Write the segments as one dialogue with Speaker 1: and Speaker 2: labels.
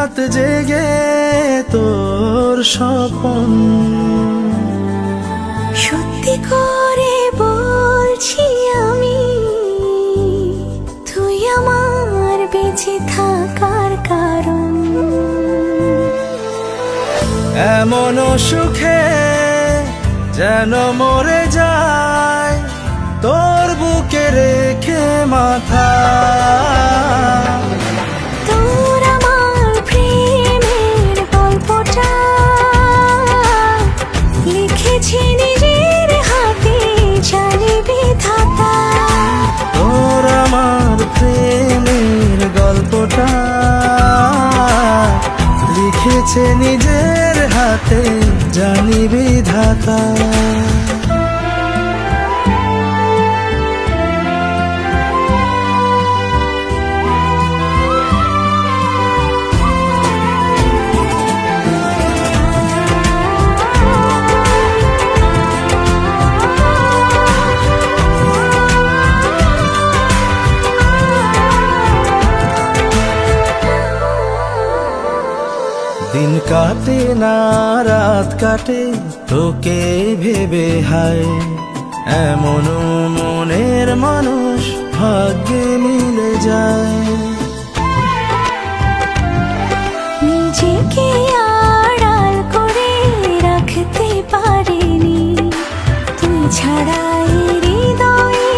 Speaker 1: রাত জেগে তোর স্বপন।
Speaker 2: সত্যি করে বলছি আমি, তুই আমার বেঁচে থাকার কারণ।
Speaker 1: এমন সুখে যেন মরে যায় তোর বুকে রেখে মাথা।
Speaker 2: তোর আমার প্রেমের গল্পটা লিখেছি নিজের হাতে, জানি বিধাতা।
Speaker 1: তোর আমার প্রেমের গল্পটা লিখেছে নিজের হাতে, জানি বিধাতা। দিন কাটে না রাত কাটে তোকে ভেবে, হায় এমন মনের মানুষ ভাগ্যে মিলে যায়।
Speaker 2: নিজেকে আড়াল করে রাখতে পারিনি, তুই ছাড়া হৃদয়ে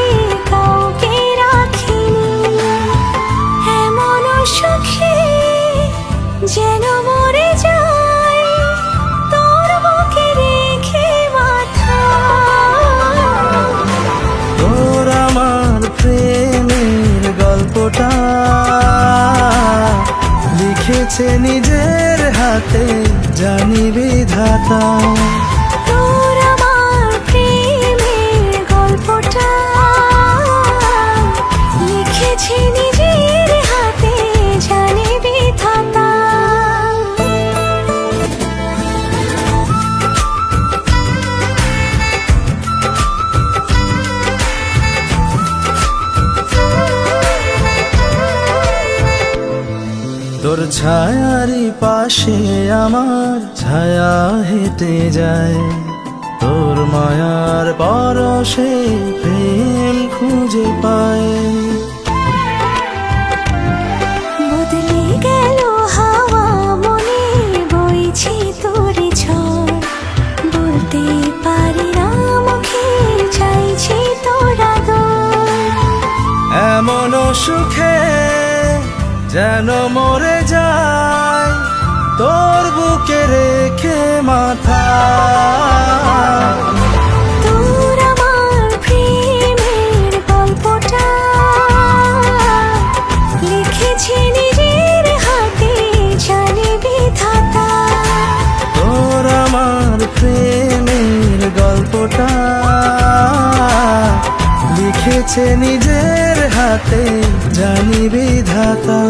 Speaker 2: কাউকে রাখিনি। এমন সুখে যেন মরে যায় তোর বুকে রেখে মাথা।
Speaker 1: তোর আমার প্রেমের গল্পটা লিখেছে নিজের হাতে, জানি বিধাতা।
Speaker 2: তোর আমার প্রেমের গল্পটা লিখেছি নিজের হাতে, জানি বিধাতা।
Speaker 1: তোর ছায়ারি পাশে আমার ছায়া হেঁটে যায়, তোর মায়ার পরশে প্রেম খুঁজে পায়।
Speaker 2: বদলে গেল হাওয়া মনে বইছি তোর ঝড়, বলতে পারি না মুখে চাইছি তোর আদর।
Speaker 1: এমন সুখে যেন মরে যায় তোর বুকে রেখে মাথা।
Speaker 2: তোর আমার প্রেমের গল্পটা লিখেছি নিজের হাতে, জানি বিধাতা।
Speaker 1: তোর আমার প্রেমের গল্পটা লিখেছে নিজের হাতে, জানি বিধাতা।